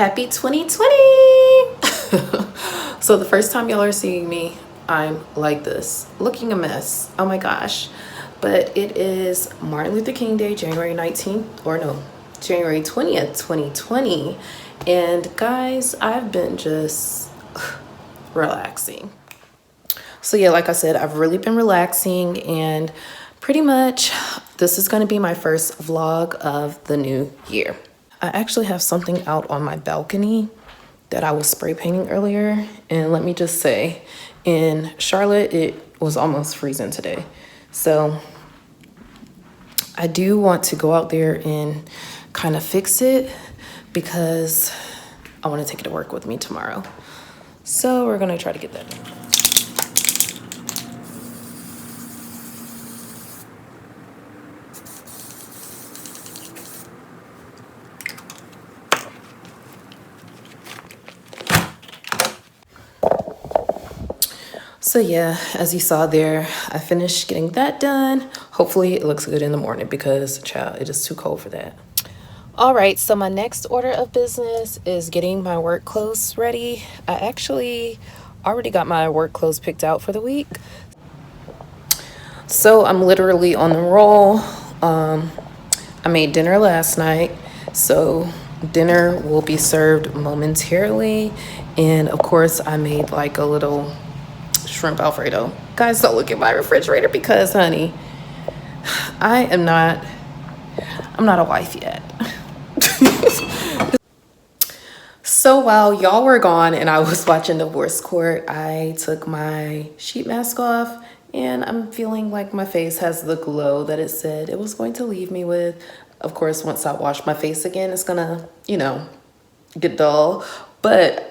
Happy 2020! So the first time y'all are seeing me, I'm like this, looking a mess. Oh my gosh. But it is Martin Luther King Day, January 19th, or no, January 20th, 2020. And guys, I've been just relaxing. So yeah, like I said, I've really been relaxing, and pretty much this is going to be my first vlog of the new year. I actually have something out on my balcony that I was spray painting earlier. And let me just say, in Charlotte, it was almost freezing today. So I do want to go out there and kind of fix it because I want to take it to work with me tomorrow. So we're going to try to get that done. So yeah, as you saw there, I finished getting that done. Hopefully it looks good in the morning because, child, it is too cold for that. All right, so my next order of business is getting my work clothes ready. I actually already got my work clothes picked out for the week. So I'm literally on the roll. I made dinner last night, so dinner will be served momentarily. And of course, I made like a little shrimp Alfredo. Guys, don't look at my refrigerator because, honey, I'm not a wife yet. So while y'all were gone and I was watching Divorce Court, I took my sheet mask off, and I'm feeling like my face has the glow that it said it was going to leave me with. Of course, once I wash my face again, it's gonna, get dull. But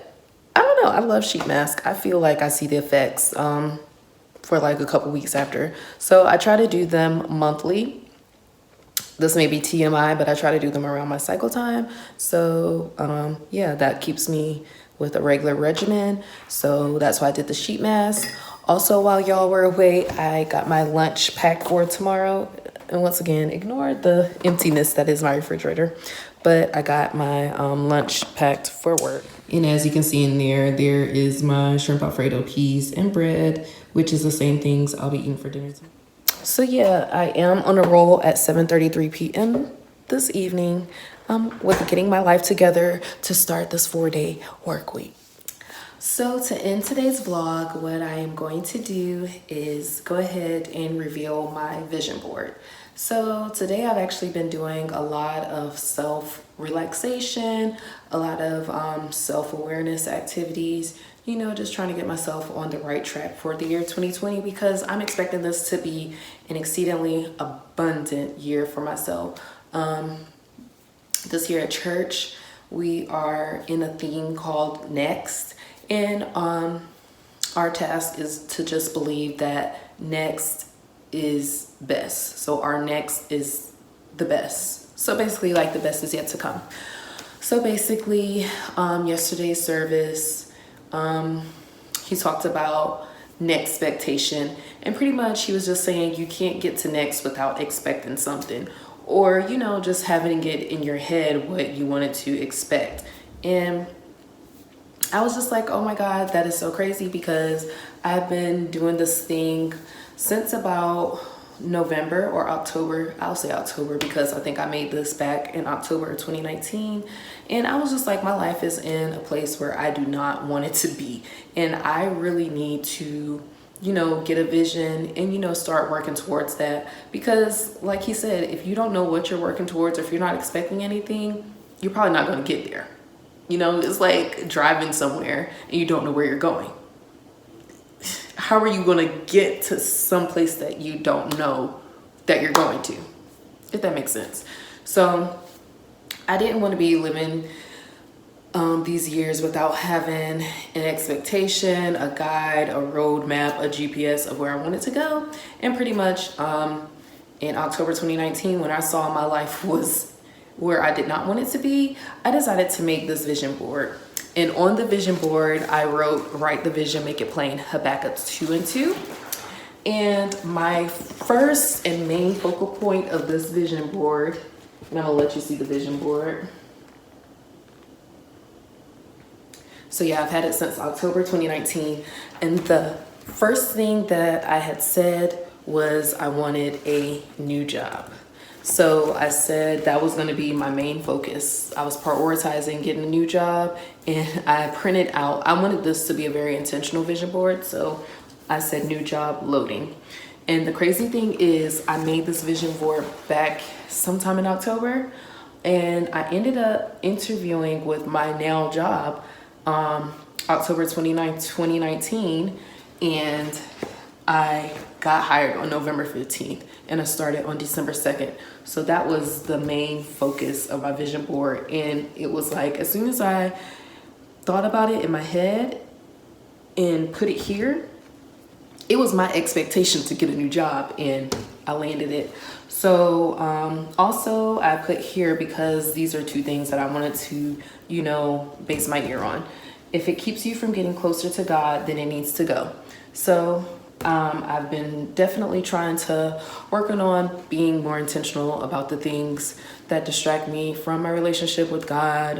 I don't know, I love sheet mask. I feel like I see the effects for like a couple weeks after. So I try to do them monthly. This may be TMI, but I try to do them around my cycle time. So yeah, that keeps me with a regular regimen. So that's why I did the sheet mask. Also, while y'all were away, I got my lunch packed for tomorrow. And once again, ignore the emptiness that is my refrigerator. But I got my lunch packed for work. And as you can see in there, there is my shrimp Alfredo, peas, and bread, which is the same things I'll be eating for dinner tonight. So yeah, I am on a roll at 7:33 p.m. this evening with getting my life together to start this 4-day work week. So to end today's vlog, what I am going to do is go ahead and reveal my vision board. So today I've actually been doing a lot of self-relaxation, a lot of self-awareness activities, just trying to get myself on the right track for the year 2020 because I'm expecting this to be an exceedingly abundant year for myself. This year at church, we are in a theme called Next. And our task is to just believe that next is best. So our next is the best. So basically, like, the best is yet to come. So basically, yesterday's service, he talked about nextpectation, and pretty much he was just saying you can't get to next without expecting something, or just having it in your head what you wanted to expect. And I was just like, oh my God, that is so crazy because I've been doing this thing since about November or October. I'll say October because I think I made this back in October of 2019. And I was just like, my life is in a place where I do not want it to be. And I really need to, get a vision and, start working towards that. Because like he said, if you don't know what you're working towards, or if you're not expecting anything, you're probably not going to get there. It's like driving somewhere and you don't know where you're going. How are you going to get to some place that you don't know that you're going to? If that makes sense. So I didn't want to be living these years without having an expectation, a guide, a roadmap, a GPS of where I wanted to go. And pretty much in October 2019, when I saw my life was where I did not want it to be, I decided to make this vision board. And on the vision board, I wrote, write the vision, make it plain, Habakkuk 2:2. And my first and main focal point of this vision board, and I'm gonna let you see the vision board. So yeah, I've had it since October 2019. And the first thing that I had said was I wanted a new job. So I said that was going to be my main focus. I was prioritizing getting a new job, and I printed out, I wanted this to be a very intentional vision board. So I said new job loading. And the crazy thing is I made this vision board back sometime in October, and I ended up interviewing with my now job October 29th, 2019, and I got hired on November 15th and I started on December 2nd. So that was the main focus of my vision board. And it was like, as soon as I thought about it in my head and put it here, it was my expectation to get a new job, and I landed it. So also I put here because these are two things that I wanted to, base my year on. If it keeps you from getting closer to God, then it needs to go. So I've been definitely trying to working on being more intentional about the things that distract me from my relationship with God.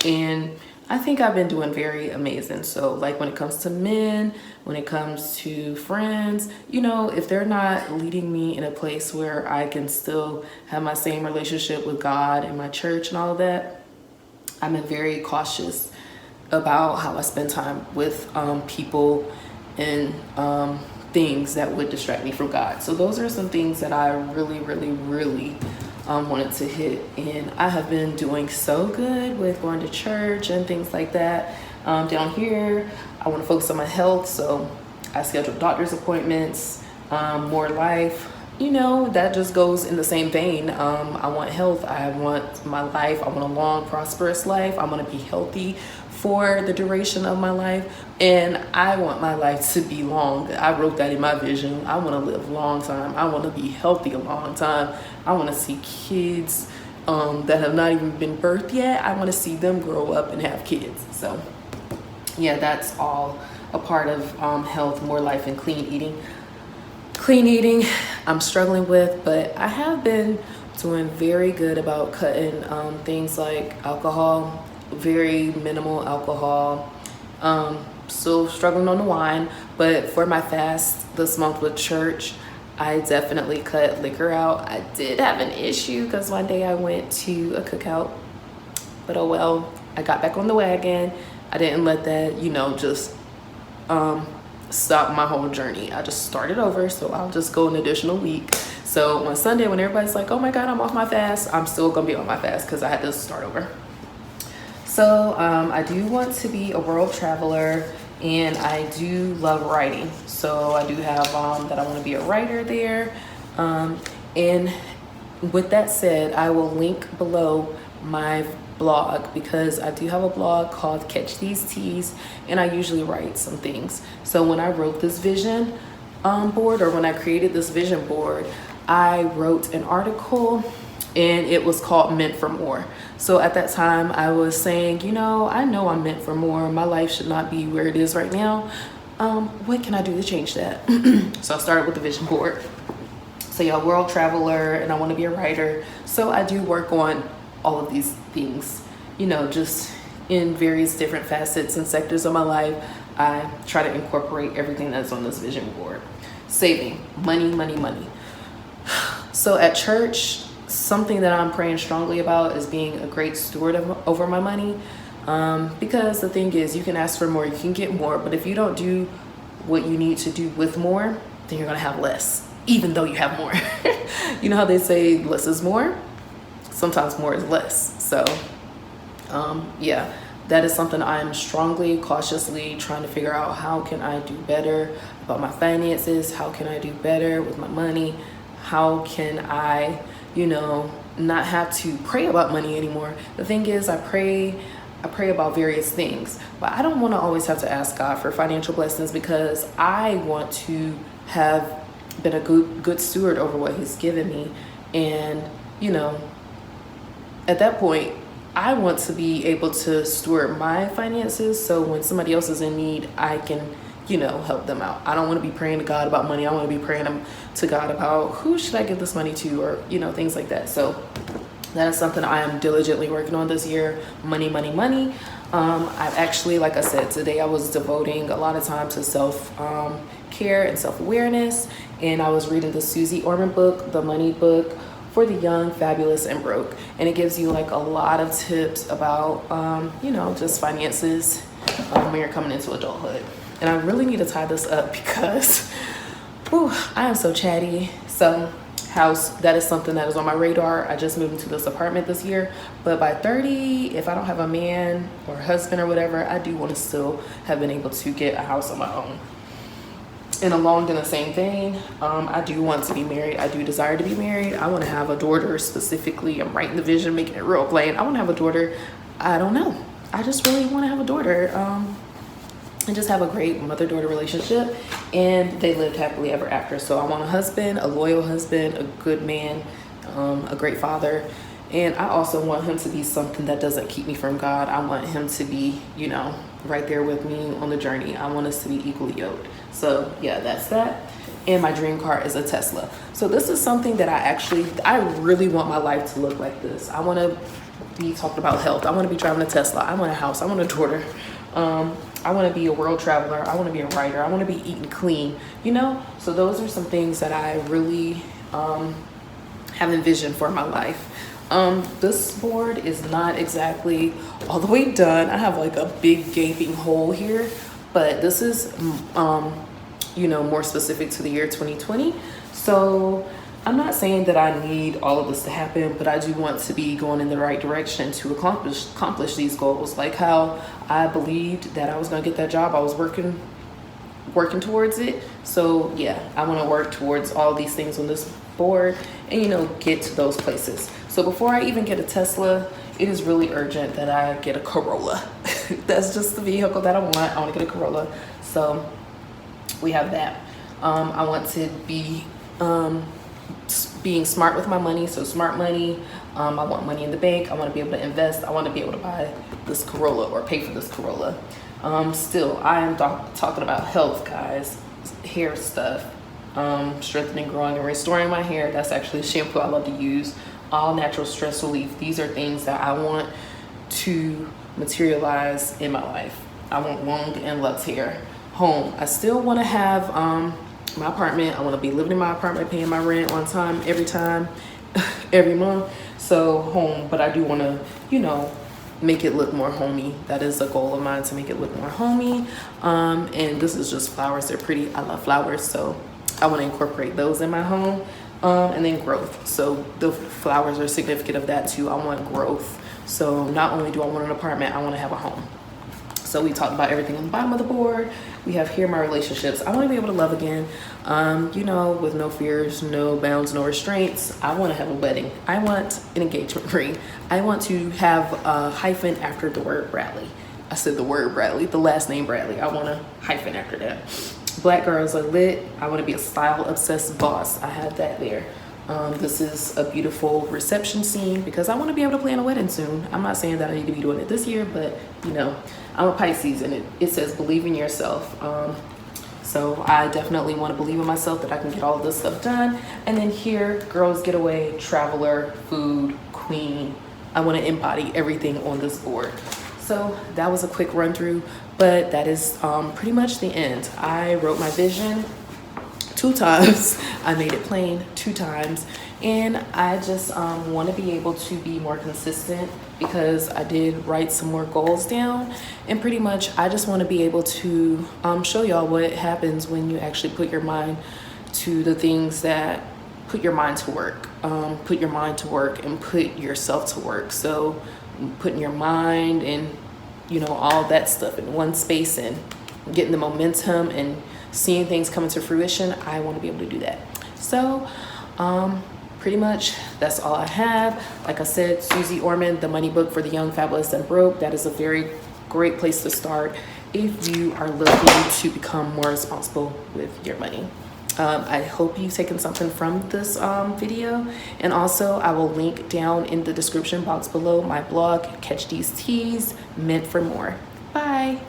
And I think I've been doing very amazing. So like when it comes to men, when it comes to friends, if they're not leading me in a place where I can still have my same relationship with God and my church and all of that, I'm very cautious about how I spend time with people and things that would distract me from God. So those are some things that I really, really, really wanted to hit. And I have been doing so good with going to church and things like that. Down here, I want to focus on my health. So I scheduled doctor's appointments, more life. That just goes in the same vein. I want health. I want my life. I want a long, prosperous life. I want to be healthy for the duration of my life, and I want my life to be long. I wrote that in my vision. I want to live a long time. I want to be healthy a long time. I want to see kids that have not even been birthed yet. I want to see them grow up and have kids. So yeah, that's all a part of health, more life, and clean eating. Clean eating I'm struggling with, but I have been doing very good about cutting things like alcohol, very minimal alcohol. Still struggling on the wine, but for my fast this month with church, I definitely cut liquor out. I did have an issue because one day I went to a cookout, but oh well, I got back on the wagon. I didn't let that, just stop my whole journey. I just started over, so I'll just go an additional week. So on Sunday, when everybody's like, oh my God, I'm off my fast, I'm still gonna be on my fast because I had to start over. So I do want to be a world traveler, and I do love writing. So I do have that I want to be a writer there. And with that said, I will link below my blog because I do have a blog called catchdeesteas, and I usually write some things. So when I wrote this vision board, or when I created this vision board, I wrote an article, and it was called Meant for More. So at that time I was saying, I know I'm meant for more. My life should not be where it is right now. What can I do to change that? So I started with the vision board. So yeah, world traveler, and I want to be a writer. So I do work on all of these things, just in various different facets and sectors of my life. I try to incorporate everything that's on this vision board. Saving, money, money, money. So at church, something that I'm praying strongly about is being a great steward over my money. Because the thing is, you can ask for more, you can get more, but if you don't do what you need to do with more, then you're gonna have less, even though you have more. You know how they say less is more? Sometimes more is less. So yeah, that is something I'm strongly, cautiously trying to figure out. How can I do better about my finances? How can I do better with my money? How can I not have to pray about money anymore? The thing is, I pray about various things, but I don't want to always have to ask God for financial blessings because I want to have been a good steward over what He's given me. And at that point, I want to be able to steward my finances, so when somebody else is in need, I can help them out. I don't want to be praying to God about money. I want to be praying to God about who should I give this money to, or things like that. So that is something I am diligently working on this year. Money, money, money. I've actually, like I said, today I was devoting a lot of time to self-care and self-awareness, and I was reading the Susie Orman book, The Money Book for the Young, Fabulous, and Broke. And it gives you like a lot of tips about, you know, just finances when you're coming into adulthood. And I really need to tie this up because whew, I am so chatty. So house, that is something that is on my radar. I just moved into this apartment this year, but by 30, if I don't have a man or husband or whatever, I do want to still have been able to get a house on my own. And along in the same vein, I do want to be married. I do desire to be married. I want to have a daughter specifically. I'm writing the vision, making it real plain. I want to have a daughter. I don't know. I just really want to have a daughter. And just have a great mother-daughter relationship, and they lived happily ever after. So I want a husband, a loyal husband, a good man, a great father, and I also want him to be something that doesn't keep me from God. I want him to be, you know, right there with me on the journey. I want us to be equally yoked. So yeah, that's that. And my dream car is a Tesla. So this is something that I really want my life to look like this. I want to be talking about health. I want to be driving a Tesla. I want a house. I want a daughter. I want to be a world traveler. I want to be a writer. I want to be eating clean, you know? So those are some things that I really have envisioned for my life. This board is not exactly all the way done. I have like a big gaping hole here, but this is, you know, more specific to the year 2020. So I'm not saying that I need all of this to happen, but I do want to be going in the right direction to accomplish these goals. Like how I believed that I was going to get that job. I was working towards it. So yeah, I want to work towards all these things on this board and, you know, get to those places. So before I even get a Tesla, it is really urgent that I get a Corolla. That's just the vehicle that I want. I want to get a Corolla. So we have that. I want to be being smart with my money. So smart money. I want money in the bank. I want to be able to invest. I want to be able to buy this Corolla or pay for this Corolla. Still, I am talking about health, guys. Hair stuff. Strengthening, growing, and restoring my hair. That's actually a shampoo I love to use. All natural stress relief. These are things that I want to materialize in my life. I want long and luxe hair. Home. I still want to have my apartment. I want to be living in my apartment, paying my rent on time, every month. So home, but I do want to, you know, make it look more homey. That is a goal of mine, to make it look more homey. And this is just flowers. They're pretty. I love flowers, so I want to incorporate those in my home. And then growth. So the flowers are significant of that too. I want growth. So not only do I want an apartment, I want to have a home. So we talked about everything on the bottom of the board. We have here my relationships. I want to be able to love again, you know, with no fears, no bounds, no restraints. I want to have a wedding. I want an engagement ring. I want to have a hyphen after the word Bradley. I said the word Bradley, the last name Bradley. I want a hyphen after that. Black girls are lit. I want to be a style obsessed boss. I have that there. This is a beautiful reception scene because I want to be able to plan a wedding soon. I'm not saying that I need to be doing it this year, but you know, I'm a Pisces and it says believe in yourself. So I definitely want to believe in myself that I can get all of this stuff done. And then here, girls getaway, traveler, food, queen. I want to embody everything on this board. So that was a quick run through, but that is pretty much the end. I wrote my vision 2 times. I made it plain 2 times. And I just want to be able to be more consistent because I did write some more goals down. And pretty much I just want to be able to show y'all what happens when you actually put your mind to the things that put your mind to work. Put your mind to work and put yourself to work. So putting your mind and, you know, all that stuff in one space and getting the momentum and seeing things come into fruition. I want to be able to do that. So pretty much that's all I have. Like I said, Susie Orman, The Money Book for the Young, Fabulous, and Broke. That is a very great place to start if you are looking to become more responsible with your money. I hope you've taken something from this video. And also I will link down in the description box below my blog, Catch These Teas, meant for more. Bye.